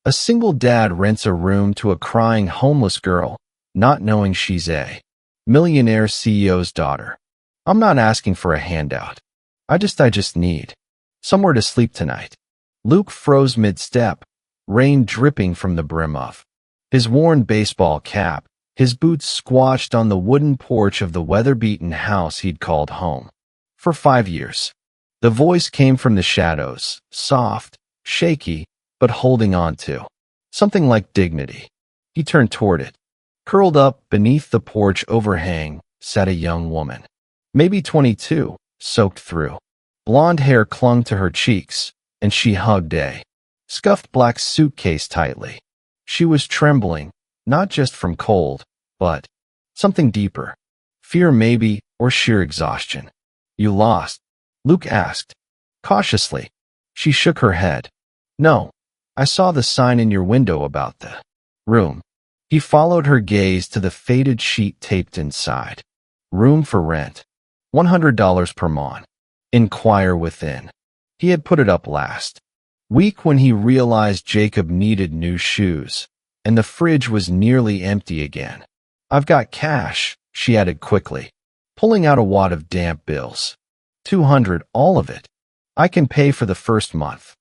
A single dad rents a room to a crying homeless girl, not knowing she's a millionaire CEO's daughter. I'm not asking for a handout. I just need somewhere to sleep tonight. Luke froze mid-step, rain dripping from the brim of his worn baseball cap, his boots squashed on the wooden porch of the weather-beaten house he'd called home for 5 years. The voice came from the shadows, soft, shaky, but holding on to something like dignity. He turned toward it. Curled up beneath the porch overhang sat a young woman, maybe 22, soaked through. Blonde hair clung to her cheeks, and she hugged a scuffed black suitcase tightly. She was trembling, not just from cold, but something deeper. Fear maybe, or sheer exhaustion. You lost? Luke asked, cautiously. She shook her head. No, I saw the sign in your window about the room. He followed her gaze to the faded sheet taped inside. Room for rent. $100 per month. Inquire within. He had put it up last week when he realized Jacob needed new shoes, and the fridge was nearly empty again. I've got cash, she added quickly, pulling out a wad of damp bills. 200, all of it. I can pay for the first month.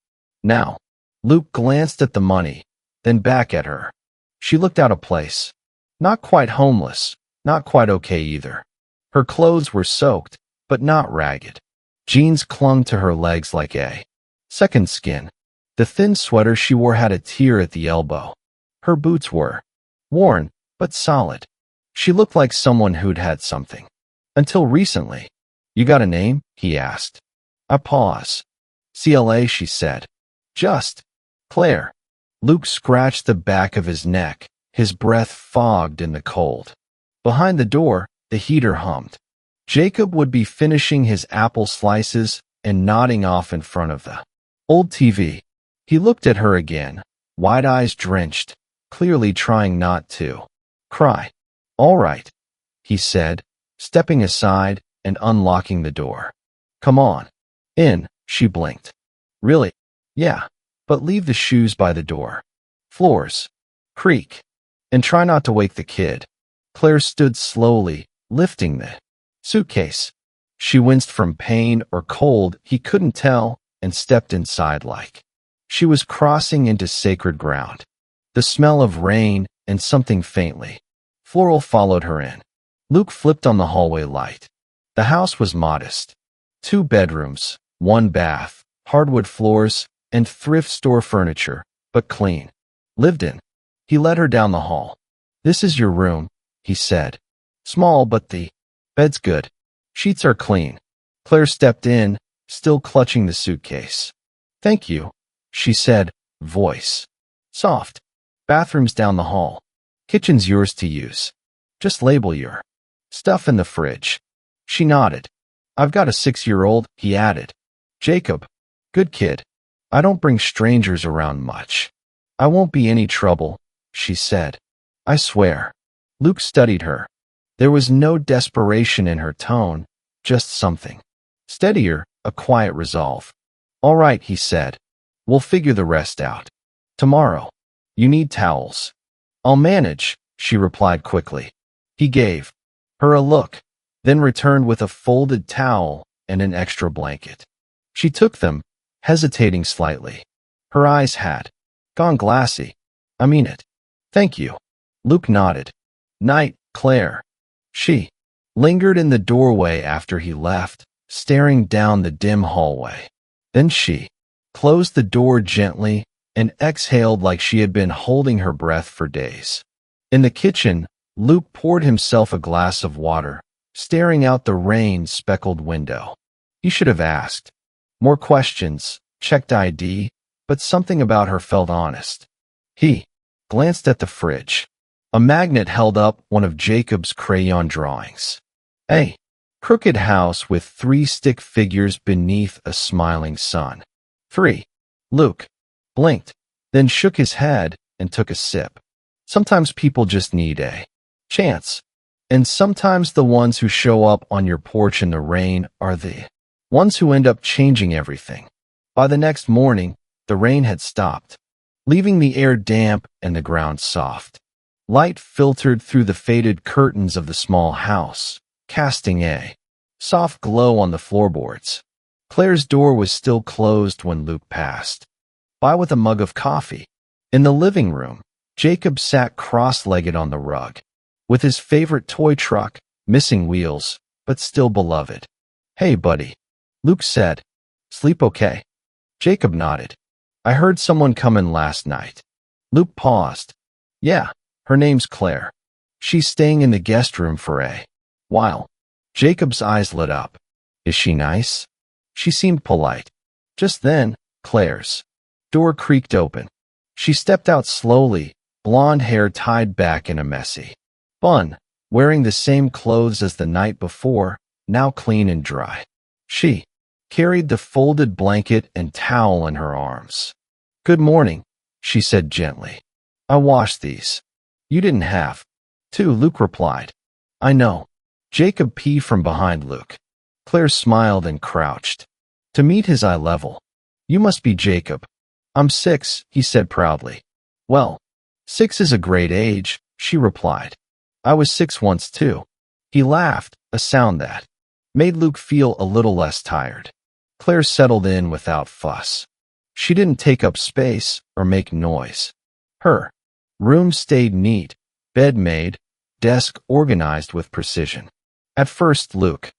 Now. Luke glanced at the money, then back at her. She looked out of place. Not quite homeless, not quite okay either. Her clothes were soaked, but not ragged. Jeans clung to her legs like a second skin. The thin sweater she wore had a tear at the elbow. Her boots were worn, but solid. She looked like someone who'd had something. Until recently. You got a name? He asked. I paused. CLA, she said. Just Claire. Luke scratched the back of his neck, his breath fogged in the cold. Behind the door, the heater hummed. Jacob would be finishing his apple slices and nodding off in front of the old TV. He looked at her again, wide eyes drenched, clearly trying not to cry. All right, he said, stepping aside and unlocking the door. Come on. In, she blinked. Really? Yeah, but leave the shoes by the door. Floors. Creak. And try not to wake the kid. Claire stood slowly, lifting the suitcase. She winced from pain or cold, he couldn't tell, and stepped inside like she was crossing into sacred ground. The smell of rain and something faintly floral followed her in. Luke flipped on the hallway light. The house was modest. 2 bedrooms, 1 bath, hardwood floors, and thrift store furniture, but clean. Lived in. He led her down the hall. This is your room, he said. Small, but the bed's good. Sheets are clean. Claire stepped in, still clutching the suitcase. Thank you, she said, voice soft. Bathroom's down the hall. Kitchen's yours to use. Just label your stuff in the fridge. She nodded. I've got a 6-year-old, he added. Jacob. Good kid. I don't bring strangers around much. I won't be any trouble, she said. I swear. Luke studied her. There was no desperation in her tone, just something steadier, a quiet resolve. All right, he said. We'll figure the rest out. Tomorrow. You need towels. I'll manage, she replied quickly. He gave her a look, then returned with a folded towel and an extra blanket. She took them, hesitating slightly. Her eyes had gone glassy. I mean it. Thank you. Luke nodded. Night, Claire. She lingered in the doorway after he left, staring down the dim hallway. Then she closed the door gently and exhaled like she had been holding her breath for days. In the kitchen, Luke poured himself a glass of water, staring out the rain-speckled window. He should have asked more questions, checked ID, but something about her felt honest. He glanced at the fridge. A magnet held up one of Jacob's crayon drawings. A crooked house with 3 stick figures beneath a smiling sun. 3. Luke blinked, then shook his head and took a sip. Sometimes people just need a chance. And sometimes the ones who show up on your porch in the rain are the ones who end up changing everything. By the next morning, the rain had stopped. leaving the air damp and the ground soft. Light filtered through the faded curtains of the small house, casting a soft glow on the floorboards. Claire's door was still closed when Luke passed by with a mug of coffee. In the living room, Jacob sat cross-legged on the rug, with his favorite toy truck, missing wheels, but still beloved. "Hey, buddy," Luke said. "Sleep okay?" Jacob nodded. "I heard someone come in last night." Luke paused. "Yeah, her name's Claire. She's staying in the guest room for a while." Jacob's eyes lit up. "Is she nice?" She seemed polite. Just then, Claire's door creaked open. She stepped out slowly, blonde hair tied back in a messy bun, wearing the same clothes as the night before, now clean and dry. She carried the folded blanket and towel in her arms. "Good morning," she said gently. "I washed these." "You didn't have to," Luke replied. "I know." Jacob peeped from behind Luke. Claire smiled and crouched to meet his eye level. "You must be Jacob." "I'm 6, he said proudly. "Well, 6 is a great age," she replied. "I was 6 once too." He laughed, a sound that made Luke feel a little less tired. Claire settled in without fuss. She didn't take up space or make noise. Her room stayed neat, bed made, desk organized with precision. At first, Luke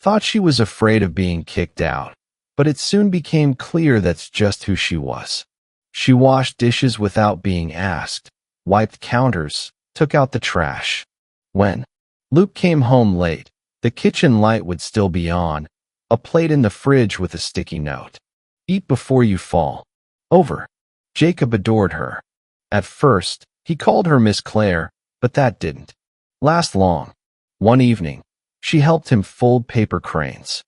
thought she was afraid of being kicked out, but it soon became clear that's just who she was. She washed dishes without being asked, wiped counters, took out the trash. When Luke came home late, the kitchen light would still be on, a plate in the fridge with a sticky note. "Eat before you fall over." Jacob adored her. At first, he called her Miss Claire, but that didn't last long. One evening, she helped him fold paper cranes.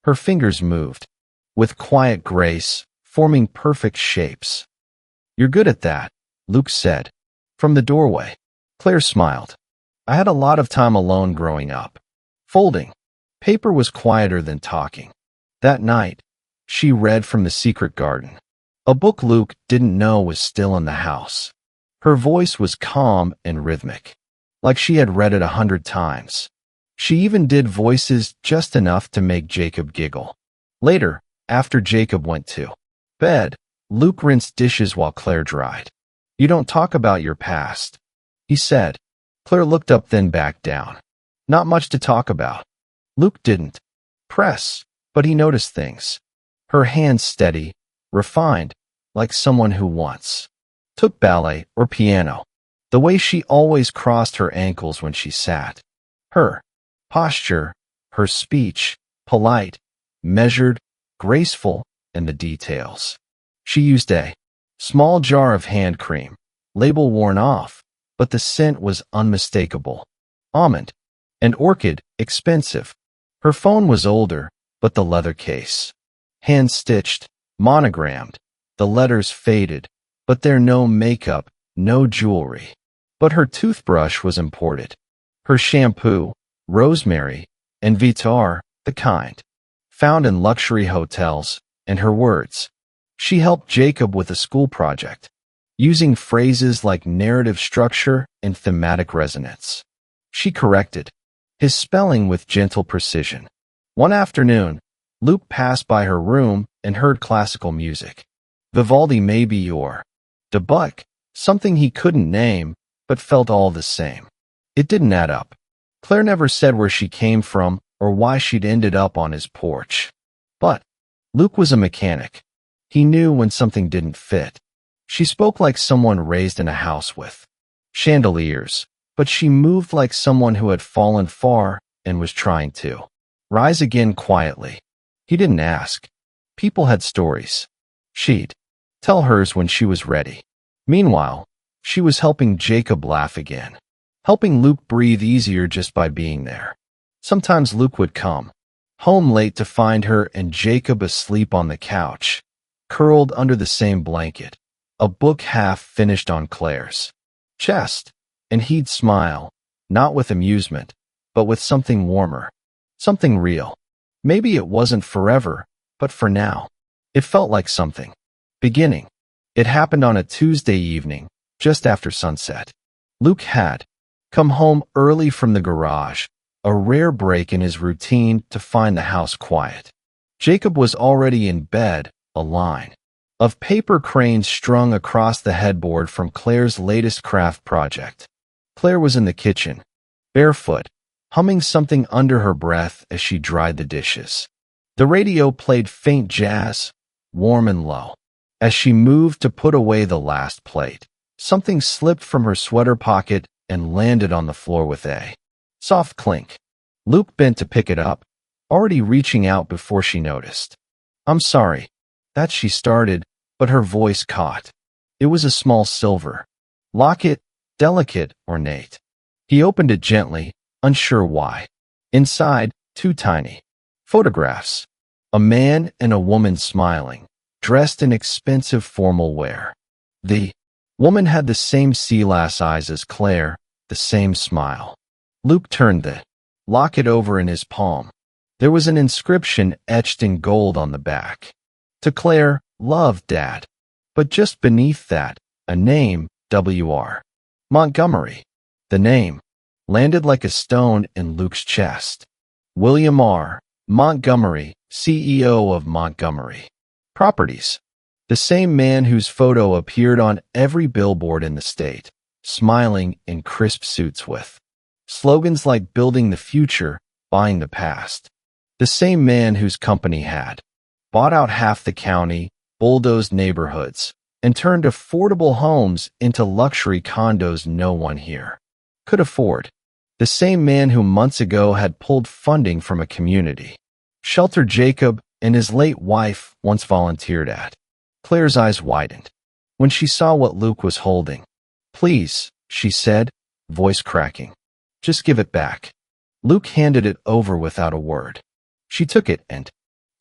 Her fingers moved with quiet grace, forming perfect shapes. "You're good at that," Luke said. From the doorway, Claire smiled. "I had a lot of time alone growing up. Folding paper was quieter than talking." That night, she read from The Secret Garden, a book Luke didn't know was still in the house. Her voice was calm and rhythmic, like she had read it 100 times. She even did voices just enough to make Jacob giggle. Later, after Jacob went to bed, Luke rinsed dishes while Claire dried. "You don't talk about your past," he said. Claire looked up then back down. "Not much to talk about." Luke didn't press, but he noticed things. Her hands steady, refined, like someone who once took ballet or piano. The way she always crossed her ankles when she sat. Her posture, her speech, polite, measured, graceful, and the details. She used a small jar of hand cream, label worn off, but the scent was unmistakable. Almond and orchid, expensive. Her phone was older, but the leather case. Hand-stitched, monogrammed, the letters faded, but there no makeup, no jewelry. But her toothbrush was imported. Her shampoo, rosemary, and Vitar, the kind found in luxury hotels, and her words. She helped Jacob with a school project, using phrases like narrative structure and thematic resonance. She corrected his spelling with gentle precision. One afternoon, Luke passed by her room and heard classical music. Vivaldi may be your debut, something he couldn't name, but felt all the same. It didn't add up. Claire never said where she came from or why she'd ended up on his porch. But Luke was a mechanic. He knew when something didn't fit. She spoke like someone raised in a house with chandeliers, but she moved like someone who had fallen far and was trying to rise again quietly. He didn't ask. People had stories. She'd tell hers when she was ready. Meanwhile, she was helping Jacob laugh again, helping Luke breathe easier just by being there. Sometimes Luke would come home late to find her and Jacob asleep on the couch, curled under the same blanket, a book half finished on Claire's chest, and he'd smile, not with amusement, but with something warmer, something real. Maybe it wasn't forever, but for now, it felt like something beginning. It happened on a Tuesday evening, just after sunset. Luke had come home early from the garage, a rare break in his routine to find the house quiet. Jacob was already in bed, a line of paper cranes strung across the headboard from Claire's latest craft project. Claire was in the kitchen, barefoot, humming something under her breath as she dried the dishes. The radio played faint jazz, warm and low. As she moved to put away the last plate, something slipped from her sweater pocket and landed on the floor with a soft clink. Luke bent to pick it up, already reaching out before she noticed. "I'm sorry." That she started, but her voice caught. It was a small silver locket, delicate, ornate. He opened it gently, unsure why. Inside, two tiny photographs. A man and a woman smiling, dressed in expensive formal wear. The woman had the same sea-lass eyes as Claire, the same smile. Luke turned the locket over in his palm. There was an inscription etched in gold on the back. To Claire, love, Dad. But just beneath that, a name, W.R. Montgomery. The name landed like a stone in Luke's chest. William R. Montgomery, CEO of Montgomery Properties. The same man whose photo appeared on every billboard in the state, smiling in crisp suits with slogans like building the future, buying the past. The same man whose company had bought out half the county, bulldozed neighborhoods, and turned affordable homes into luxury condos no one here could afford. The same man who months ago had pulled funding from a community shelter Jacob and his late wife once volunteered at. Claire's eyes widened when she saw what Luke was holding. "Please," she said, voice cracking. "Just give it back." Luke handed it over without a word. She took it and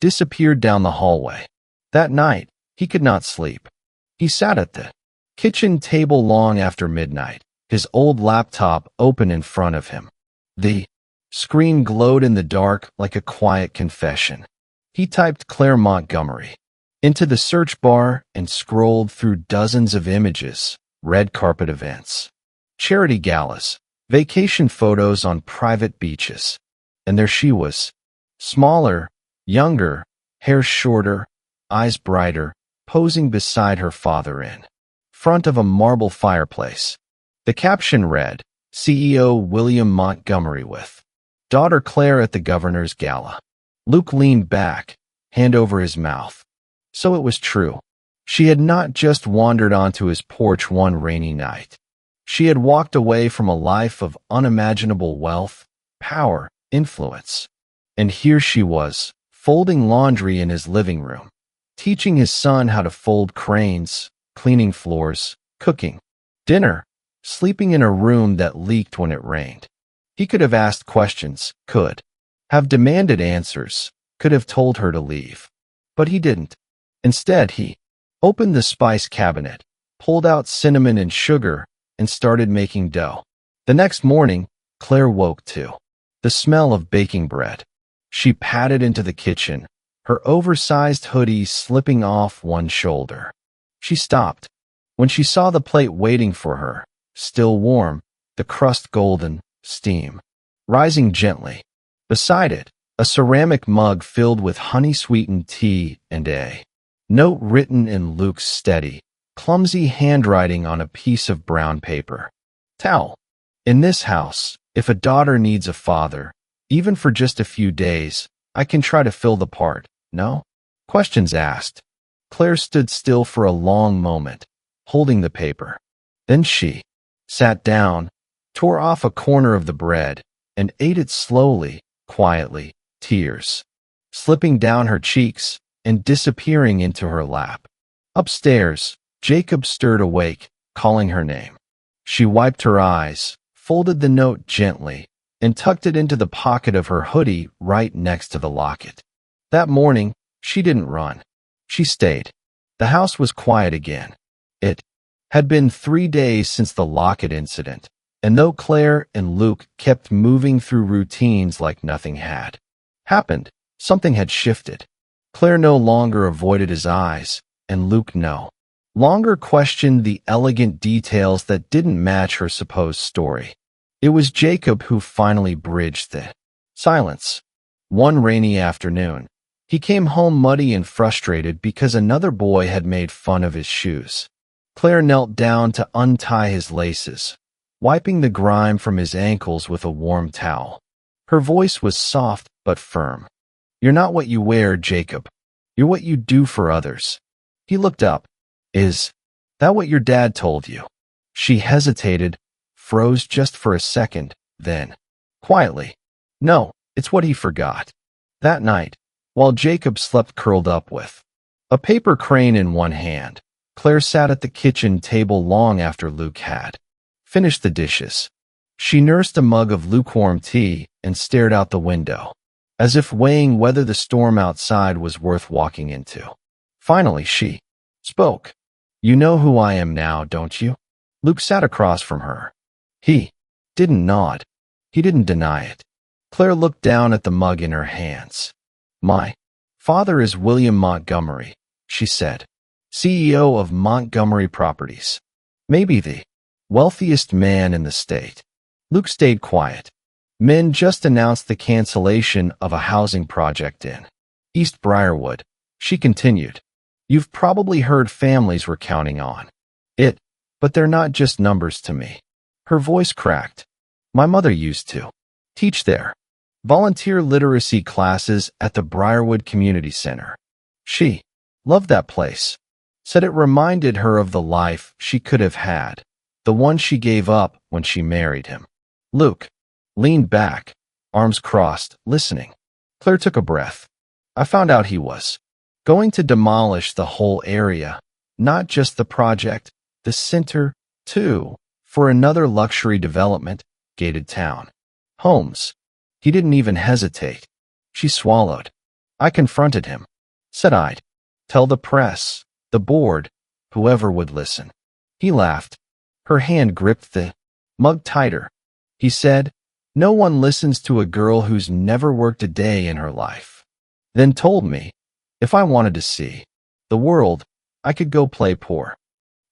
disappeared down the hallway. That night, he could not sleep. He sat at the kitchen table long after midnight, his old laptop open in front of him. The screen glowed in the dark like a quiet confession. He typed Claire Montgomery into the search bar and scrolled through dozens of images, red carpet events, charity galas, vacation photos on private beaches. And there she was, smaller, younger, hair shorter, eyes brighter, posing beside her father in front of a marble fireplace. The caption read, CEO William Montgomery with daughter Claire at the governor's gala. Luke leaned back, hand over his mouth. So it was true. She had not just wandered onto his porch one rainy night. She had walked away from a life of unimaginable wealth, power, influence. And here she was, folding laundry in his living room, teaching his son how to fold cranes, cleaning floors, cooking dinner, sleeping in a room that leaked when it rained. He could have asked questions, could have demanded answers, could have told her to leave. But he didn't. Instead, he opened the spice cabinet, pulled out cinnamon and sugar, and started making dough. The next morning, Claire woke to the smell of baking bread. She padded into the kitchen, her oversized hoodie slipping off one shoulder. She stopped when she saw the plate waiting for her, still warm, the crust golden, steam rising gently. Beside it, a ceramic mug filled with honey-sweetened tea and a note written in Luke's steady, clumsy handwriting on a piece of brown paper. Towel. In this house, if a daughter needs a father, even for just a few days, I can try to fill the part, no? Questions asked. Claire stood still for a long moment, holding the paper. Then she sat down, tore off a corner of the bread, and ate it slowly, quietly, tears slipping down her cheeks and disappearing into her lap. Upstairs, Jacob stirred awake, calling her name. She wiped her eyes, folded the note gently, and tucked it into the pocket of her hoodie right next to the locket. That morning, she didn't run. She stayed. The house was quiet again. It had been 3 days since the locket incident, and though Claire and Luke kept moving through routines like nothing had happened, something had shifted. Claire no longer avoided his eyes, and Luke no Longer questioned the elegant details that didn't match her supposed story. It was Jacob who finally bridged the silence. One rainy afternoon, he came home muddy and frustrated because another boy had made fun of his shoes. Claire knelt down to untie his laces, wiping the grime from his ankles with a warm towel. Her voice was soft but firm. "You're not what you wear, Jacob. You're what you do for others." He looked up. "Is that what your dad told you?" She hesitated, froze just for a second, then, quietly, "No, it's what he forgot." That night, while Jacob slept curled up with a paper crane in one hand, Claire sat at the kitchen table long after Luke had finished the dishes. She nursed a mug of lukewarm tea and stared out the window, as if weighing whether the storm outside was worth walking into. Finally, she spoke. "You know who I am now, don't you?" Luke sat across from her. He didn't nod. He didn't deny it. Claire looked down at the mug in her hands. "My father is William Montgomery," she said, "CEO of Montgomery Properties. Maybe the wealthiest man in the state." Luke stayed quiet. "Men just announced the cancellation of a housing project in East Briarwood," she continued. "You've probably heard families were counting on it, but they're not just numbers to me." Her voice cracked. "My mother used to teach there. Volunteer literacy classes at the Briarwood Community Center. She loved that place. Said it reminded her of the life she could have had, the one she gave up when she married him." Luke leaned back, arms crossed, listening. Claire took a breath. "I found out he was going to demolish the whole area, not just the project, the center, too, for another luxury development, gated town. Homes." He didn't even hesitate. She swallowed. "I confronted him. Said I'd tell the press, the board, whoever would listen." He laughed. Her hand gripped the mug tighter. He said, "No one listens to a girl who's never worked a day in her life." Then told me, if I wanted to see the world, I could go play poor.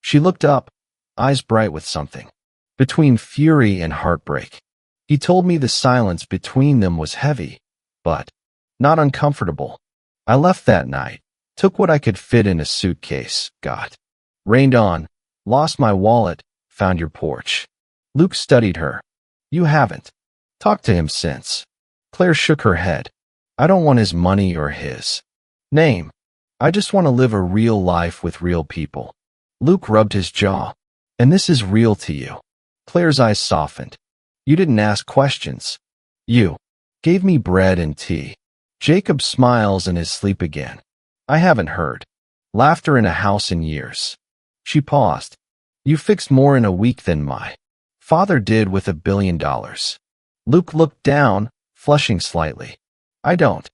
She looked up, eyes bright with something between fury and heartbreak. He told me the silence between them was heavy, but not uncomfortable. I left that night, took what I could fit in a suitcase, got rained on, lost my wallet, found your porch. Luke studied her. "You haven't talked to him since?" Claire shook her head. "I don't want his money or his name. I just want to live a real life with real people." Luke rubbed his jaw. "And this is real to you?" Claire's eyes softened. "You didn't ask questions. You gave me bread and tea." Jacob smiles in his sleep again. "I haven't heard laughter in a house in years." She paused. "You fixed more in a week than my father did with $1 billion. Luke looked down, flushing slightly. "I don't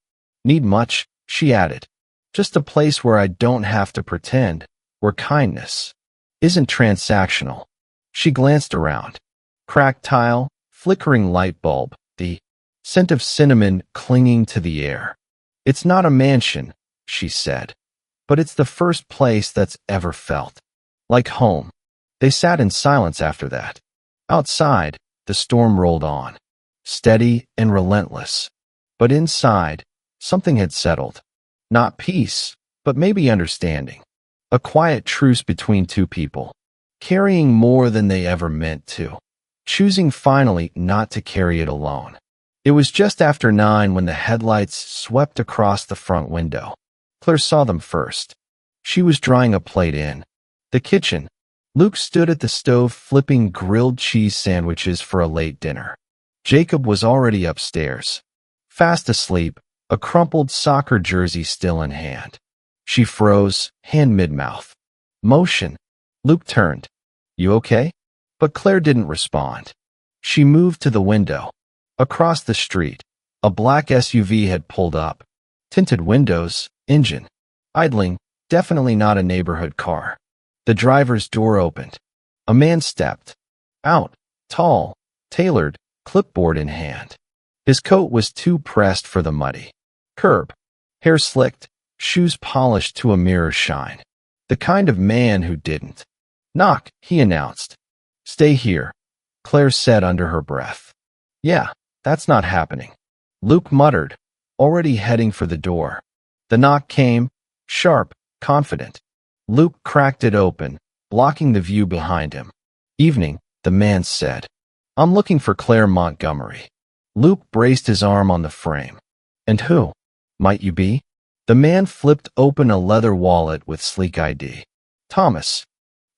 need much," she added. "Just a place where I don't have to pretend, where kindness isn't transactional." She glanced around. Cracked tile, flickering light bulb, the scent of cinnamon clinging to the air. "It's not a mansion," she said, "but it's the first place that's ever felt like home." They sat in silence after that. Outside, the storm rolled on, steady and relentless. But inside, something had settled. Not peace, but maybe understanding. A quiet truce between two people, carrying more than they ever meant to, choosing finally not to carry it alone. It was just after 9 when the headlights swept across the front window. Claire saw them first. She was drying a plate in the kitchen. Luke stood at the stove flipping grilled cheese sandwiches for a late dinner. Jacob was already upstairs, fast asleep, a crumpled soccer jersey still in hand. She froze, hand mid-mouth. "Motion." Luke turned. "You okay?" But Claire didn't respond. She moved to the window. Across the street, a black SUV had pulled up. Tinted windows, engine idling, definitely not a neighborhood car. The driver's door opened. A man stepped out, tall, tailored, clipboard in hand. His coat was too pressed for the muddy curb. Hair slicked, shoes polished to a mirror shine. The kind of man who didn't. Knock, he announced. Stay here, Claire said under her breath. Yeah, that's not happening, Luke muttered, already heading for the door. The knock came, sharp, confident. Luke cracked it open, blocking the view behind him. Evening, the man said. I'm looking for Claire Montgomery. Luke braced his arm on the frame. And who might you be? The man flipped open a leather wallet with sleek ID. Thomas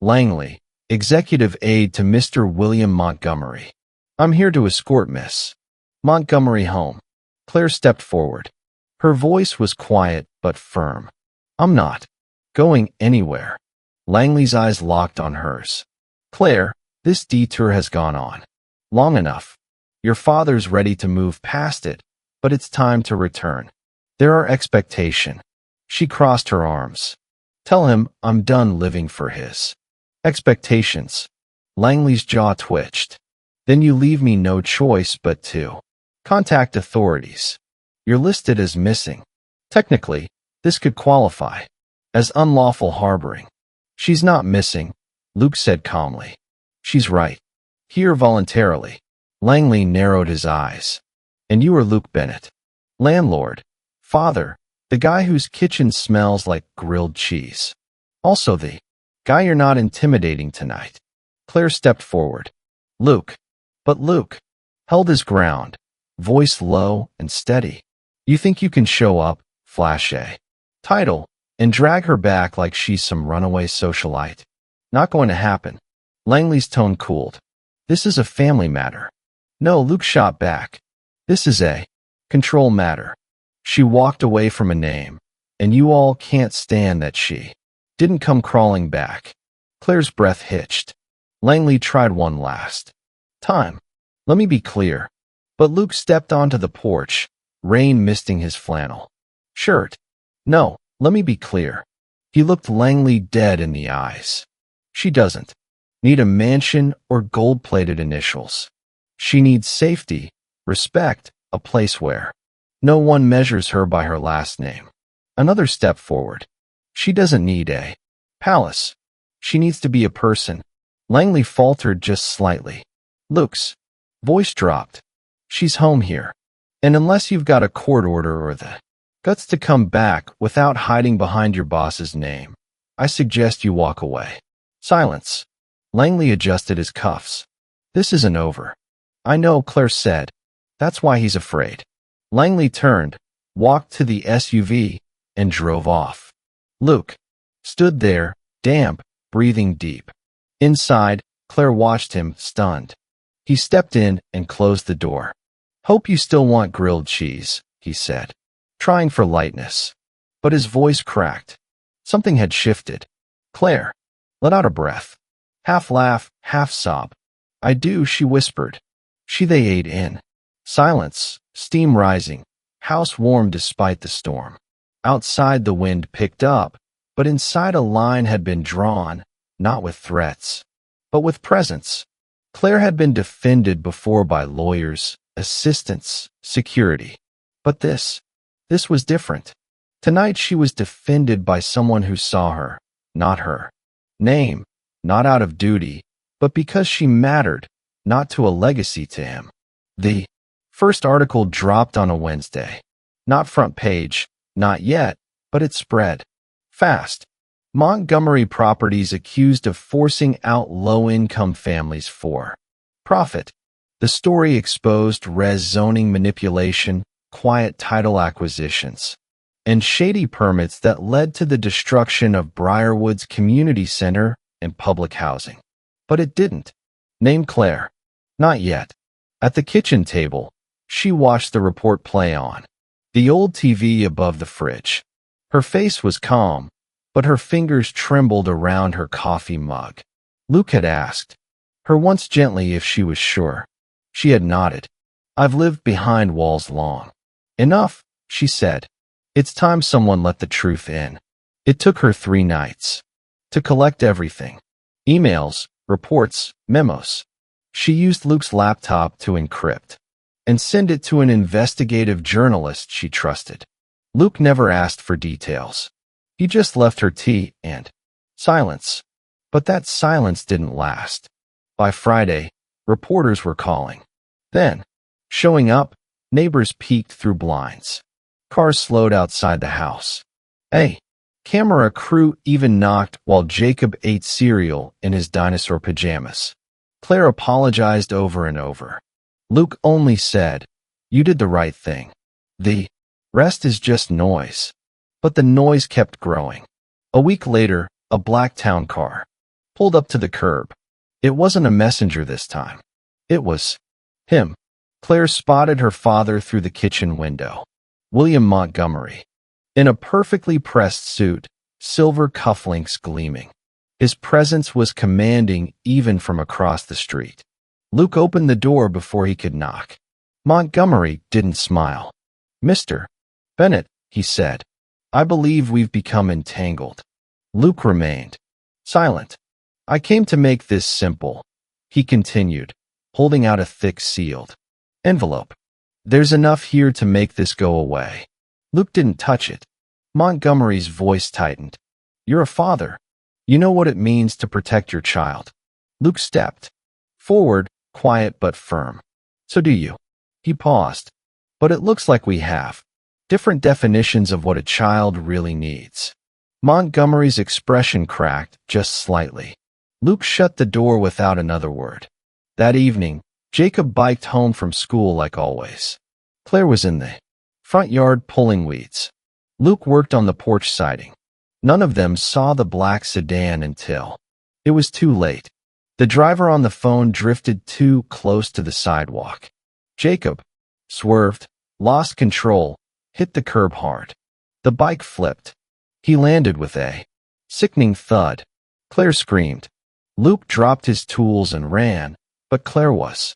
Langley, executive aide to Mr. William Montgomery. I'm here to escort Miss Montgomery home. Claire stepped forward. Her voice was quiet but firm. I'm not going anywhere. Langley's eyes locked on hers. Claire, this detour has gone on long enough. Your father's ready to move past it, but it's time to return. There are expectations. She crossed her arms. Tell him I'm done living for his expectations. Langley's jaw twitched. Then you leave me no choice but to contact authorities. You're listed as missing. Technically, this could qualify as unlawful harboring. She's not missing, Luke said calmly. She's right. Here voluntarily. Langley narrowed his eyes. And you are Luke Bennett. Landlord. Father. The guy whose kitchen smells like grilled cheese. Also the guy you're not intimidating tonight. Claire stepped forward. Luke. But Luke held his ground, voice low and steady. You think you can show up, flash a title, and drag her back like she's some runaway socialite? Not going to happen. Langley's tone cooled. This is a family matter. No, Luke shot back. This is a control matter. She walked away from a name, and you all can't stand that she didn't come crawling back. Claire's breath hitched. Langley tried one last time. Let me be clear. But Luke stepped onto the porch, rain misting his flannel shirt. No, let me be clear. He looked Langley dead in the eyes. She doesn't need a mansion or gold-plated initials. She needs safety, respect, a place where no one measures her by her last name. Another step forward. She doesn't need a palace. She needs to be a person. Langley faltered just slightly. Luke's voice dropped. She's home here. And unless you've got a court order or the guts to come back without hiding behind your boss's name, I suggest you walk away. Silence. Langley adjusted his cuffs. This isn't over. I know, Claire said. That's why he's afraid. Langley turned, walked to the SUV, and drove off. Luke stood there, damp, breathing deep. Inside, Claire watched him, stunned. He stepped in and closed the door. Hope you still want grilled cheese, he said, trying for lightness. But his voice cracked. Something had shifted. Claire let out a breath. Half laugh, half sob. I do, she whispered. They ate in silence, steam rising, house warm despite the storm. Outside the wind picked up, but inside a line had been drawn, not with threats, but with presence. Claire had been defended before by lawyers, assistants, security. But this was different. Tonight she was defended by someone who saw her, not her name, not out of duty, but because she mattered, not to a legacy to him. The first article dropped on a Wednesday. Not front page, not yet, but it spread fast. Montgomery Properties accused of forcing out low-income families for profit. The story exposed res zoning manipulation, quiet title acquisitions, and shady permits that led to the destruction of Briarwood's community center and public housing. But it didn't. Name Claire. Not yet. At the kitchen table, she watched the report play on the old TV above the fridge. Her face was calm, but her fingers trembled around her coffee mug. Luke had asked her once gently if she was sure. She had nodded. I've lived behind walls long enough, she said. It's time someone let the truth in. It took her 3 nights to collect everything. Emails, reports, memos. She used Luke's laptop to encrypt and send it to an investigative journalist she trusted. Luke never asked for details. He just left her tea and Silence. But that silence didn't last. By Friday, reporters were calling. Then, showing up, neighbors peeked through blinds. Cars slowed outside the house. Hey, camera crew even knocked while Jacob ate cereal in his dinosaur pajamas. Claire apologized over and over. Luke only said, "You did the right thing. The rest is just noise." But the noise kept growing. A week later, a black town car pulled up to the curb. It wasn't a messenger this time. It was him. Claire spotted her father through the kitchen window. William Montgomery, in a perfectly pressed suit, silver cufflinks gleaming. His presence was commanding even from across the street. Luke opened the door before he could knock. Montgomery didn't smile. "Mr. Bennett," he said, "I believe we've become entangled." Luke remained silent. "I came to make this simple," he continued, holding out a thick sealed envelope. "There's enough here to make this go away." Luke didn't touch it. Montgomery's voice tightened. "You're a father. You know what it means to protect your child." Luke stepped forward, quiet but firm. "So do you." He paused. "But it looks like we have different definitions of what a child really needs." Montgomery's expression cracked just slightly. Luke shut the door without another word. That evening, Jacob biked home from school like always. Claire was in the front yard pulling weeds. Luke worked on the porch siding. None of them saw the black sedan until it was too late. The driver on the phone drifted too close to the sidewalk. Jacob swerved, lost control, hit the curb hard. The bike flipped. He landed with a sickening thud. Claire screamed. Luke dropped his tools and ran, but Claire was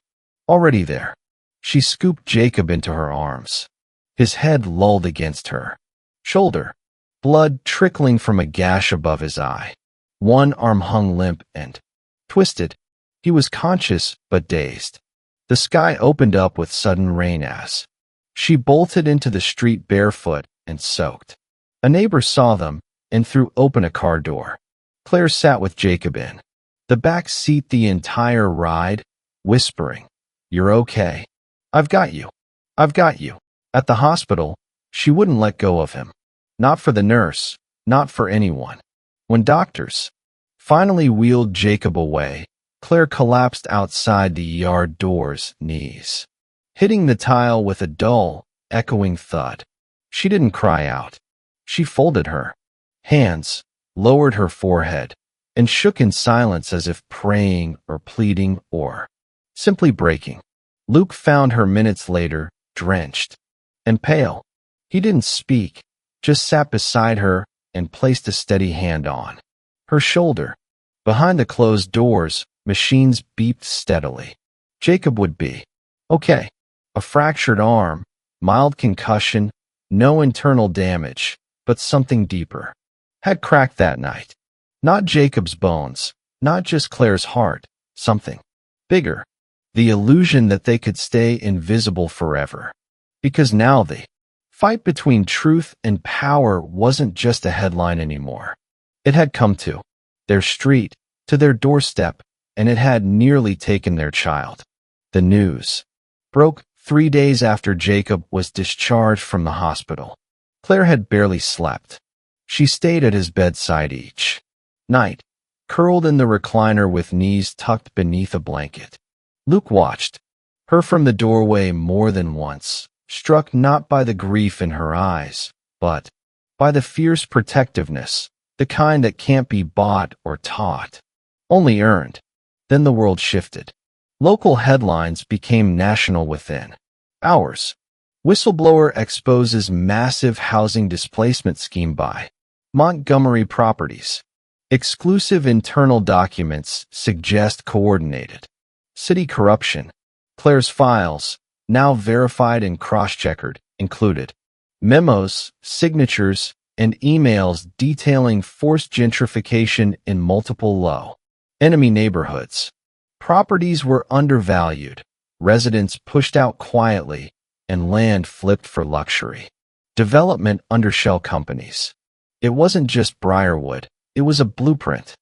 already there. She scooped Jacob into her arms. His head lolled against her shoulder, blood trickling from a gash above his eye. One arm hung limp and twisted. He was conscious but dazed. The sky opened up with sudden rain as she bolted into the street barefoot and soaked. A neighbor saw them and threw open a car door. Claire sat with Jacob in the back seat the entire ride, whispering, "You're okay. I've got you. I've got you." At the hospital, she wouldn't let go of him. Not for the nurse, not for anyone. When doctors finally wheeled Jacob away, Claire collapsed outside the yard door's knees, hitting the tile with a dull, echoing thud. She didn't cry out. She folded her hands, lowered her forehead, and shook in silence as if praying or pleading or simply breaking. Luke found her minutes later, drenched and pale. He didn't speak, just sat beside her and placed a steady hand on her shoulder. Behind the closed doors, machines beeped steadily. Jacob would be okay. A fractured arm, mild concussion, no internal damage, but something deeper had cracked that night. Not Jacob's bones, not just Claire's heart, something bigger. The illusion that they could stay invisible forever. Because now the fight between truth and power wasn't just a headline anymore. It had come to their street, to their doorstep, and it had nearly taken their child. The news broke 3 days after Jacob was discharged from the hospital. Claire had barely slept. She stayed at his bedside each night, curled in the recliner with knees tucked beneath a blanket. Luke watched her from the doorway more than once, struck not by the grief in her eyes, but by the fierce protectiveness, the kind that can't be bought or taught, only earned. Then the world shifted. Local headlines became national within hours. Whistleblower exposes massive housing displacement scheme by Montgomery Properties. Exclusive internal documents suggest coordinated city corruption. Claire's files, now verified and cross-checked, included memos, signatures, and emails detailing forced gentrification in multiple low-enemy neighborhoods. Properties were undervalued, residents pushed out quietly, and land flipped for luxury. Development under shell companies. It wasn't just Briarwood, It was a blueprint.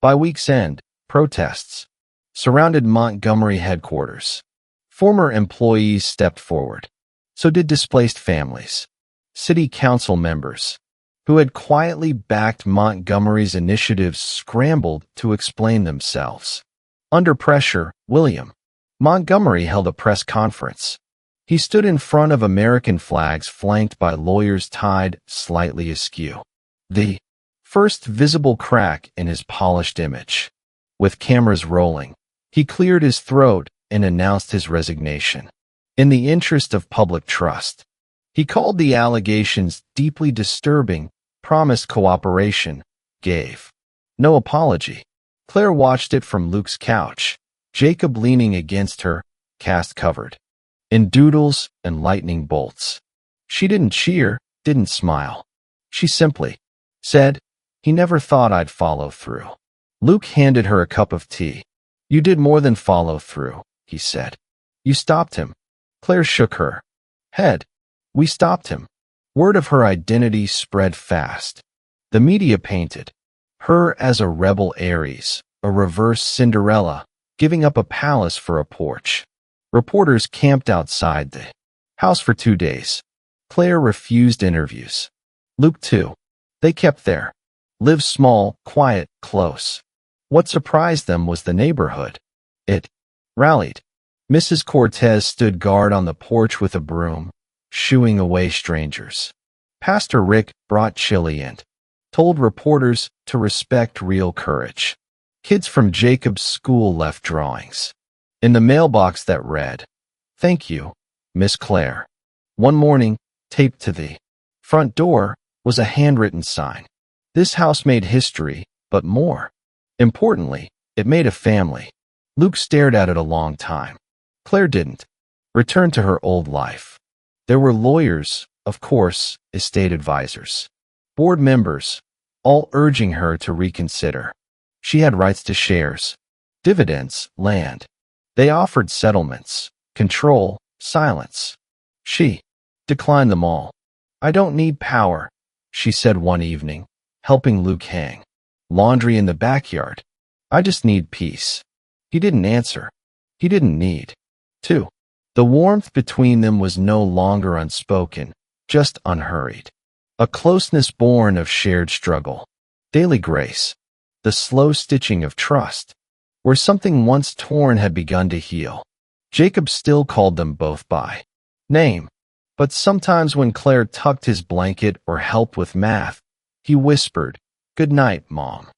By week's end, protests surrounded Montgomery headquarters. Former employees stepped forward. So did displaced families. City council members, who had quietly backed Montgomery's initiatives, scrambled to explain themselves. Under pressure, William Montgomery held a press conference. He stood in front of American flags flanked by lawyers tied slightly askew. The first visible crack in his polished image. With cameras rolling, he cleared his throat and announced his resignation. In the interest of public trust, he called the allegations deeply disturbing, promised cooperation, gave no apology. Claire watched it from Luke's couch, Jacob leaning against her, cast covered in doodles and lightning bolts. She didn't cheer, didn't smile. She simply said, "He never thought I'd follow through." Luke handed her a cup of tea. "You did more than follow through," he said. "You stopped him." Claire shook her head. "We stopped him." Word of her identity spread fast. The media painted her as a rebel Aries, a reverse Cinderella, giving up a palace for a porch. Reporters camped outside the house for 2 days. Claire refused interviews. Luke too. They kept there. Lived small, quiet, close. What surprised them was the neighborhood. It rallied. Mrs. Cortez stood guard on the porch with a broom, shooing away strangers. Pastor Rick brought chili and told reporters to respect real courage. Kids from Jacob's school left drawings in the mailbox that read, "Thank you, Miss Claire." One morning, taped to the front door, was a handwritten sign. This house made history, but more importantly, it made a family. Luke stared at it a long time. Claire didn't. Returned to her old life. There were lawyers, of course, estate advisors, board members, all urging her to reconsider. She had rights to shares, dividends, land. They offered settlements, control, silence. She declined them all. "I don't need power," she said one evening, helping Luke hang laundry in the backyard. "I just need peace." He didn't answer. He didn't need to. The warmth between them was no longer unspoken, just unhurried. A closeness born of shared struggle. Daily grace. The slow stitching of trust. Where something once torn had begun to heal. Jacob still called them both by name. But sometimes when Claire tucked his blanket or helped with math, he whispered, "Good night, Mom."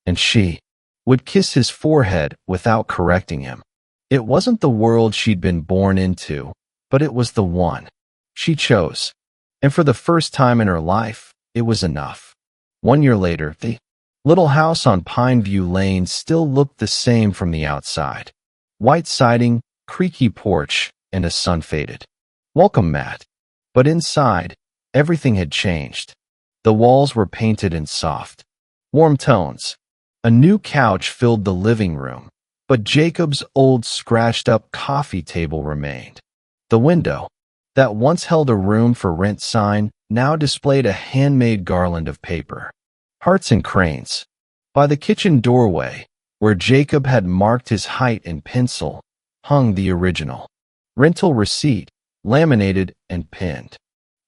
And she would kiss his forehead without correcting him. It wasn't the world she'd been born into, but it was the one she chose. And for the first time in her life, it was enough. 1 year later, the little house on Pineview Lane still looked the same from the outside. White siding, creaky porch, and a sun-faded welcome mat. But inside, everything had changed. The walls were painted in soft, warm tones. A new couch filled the living room, but Jacob's old scratched-up coffee table remained. The window, that once held a room for rent sign, now displayed a handmade garland of paper. Hearts and cranes. By the kitchen doorway, where Jacob had marked his height in pencil, hung the original rental receipt, laminated and pinned.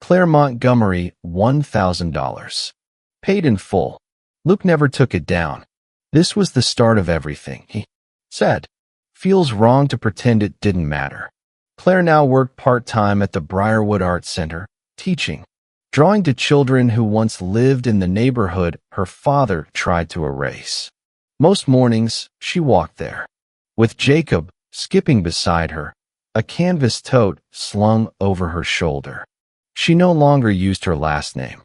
Claire Montgomery, $1,000. Paid in full. Luke never took it down. This was the start of everything, he said. Feels wrong to pretend it didn't matter. Claire now worked part-time at the Briarwood Art Center, teaching, drawing to children who once lived in the neighborhood her father tried to erase. Most mornings, she walked there, with Jacob skipping beside her, a canvas tote slung over her shoulder. She no longer used her last name.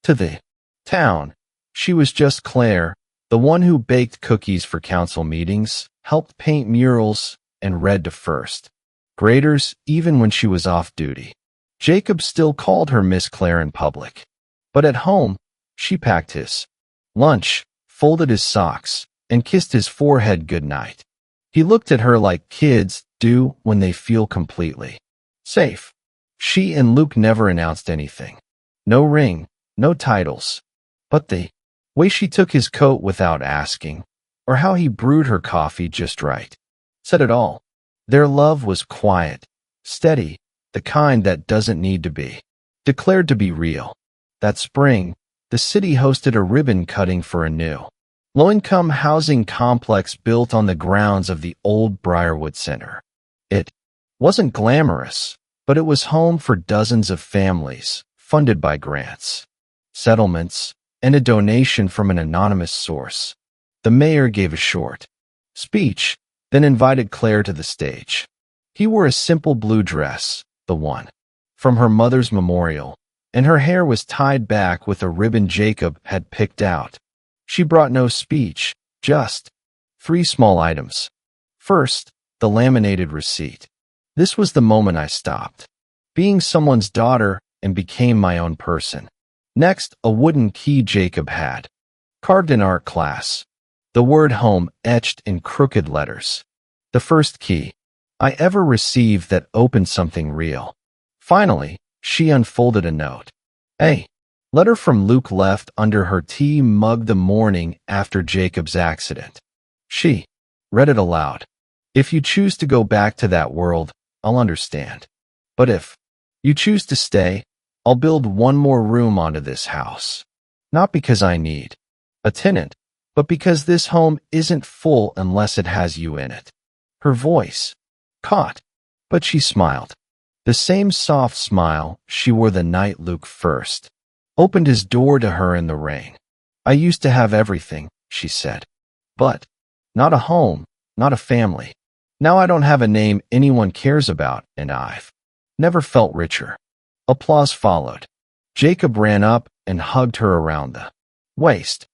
To the town, she was just Claire, the one who baked cookies for council meetings, helped paint murals, and read to first graders even when she was off duty. Jacob still called her Miss Claire in public. But at home, she packed his lunch, folded his socks, and kissed his forehead goodnight. He looked at her like kids do when they feel completely safe. She and Luke never announced anything. No ring, no titles. But the way she took his coat without asking, or how he brewed her coffee just right, said it all. Their love was quiet, steady, the kind that doesn't need to be declared to be real. That spring, the city hosted a ribbon cutting for a new, low-income housing complex built on the grounds of the old Briarwood Center. It wasn't glamorous, but it was home for dozens of families, funded by grants, settlements, and a donation from an anonymous source. The mayor gave a short speech, then invited Claire to the stage. He wore a simple blue dress, the one from her mother's memorial, and her hair was tied back with a ribbon Jacob had picked out. She brought no speech, just 3 small items. First, the laminated receipt. This was the moment I stopped being someone's daughter and became my own person. Next, a wooden key Jacob had carved in art class, the word home etched in crooked letters. The first key I ever received that opened something real. Finally, she unfolded a note. A letter from Luke left under her tea mug the morning after Jacob's accident. She read it aloud. If you choose to go back to that world, I'll understand. But if you choose to stay, I'll build one more room onto this house. Not because I need a tenant, but because this home isn't full unless it has you in it. Her voice caught, but she smiled. The same soft smile she wore the night Luke first opened his door to her in the rain. I used to have everything, she said. But not a home, not a family. Now I don't have a name anyone cares about, and I've never felt richer. Applause followed. Jacob ran up and hugged her around the waist.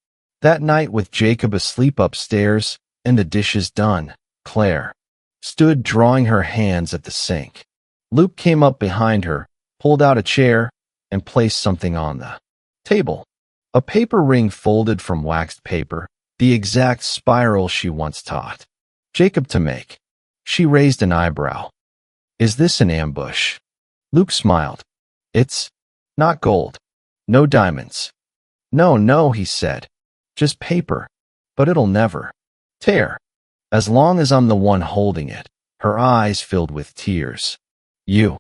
That night, with Jacob asleep upstairs and the dishes done, Claire stood drawing her hands at the sink. Luke came up behind her, pulled out a chair, and placed something on the table. A paper ring folded from waxed paper, the exact spiral she once taught Jacob to make. She raised an eyebrow. Is this an ambush? Luke smiled. It's not gold. No diamonds. No, he said. Just paper. But it'll never tear. As long as I'm the one holding it. Her eyes filled with tears. You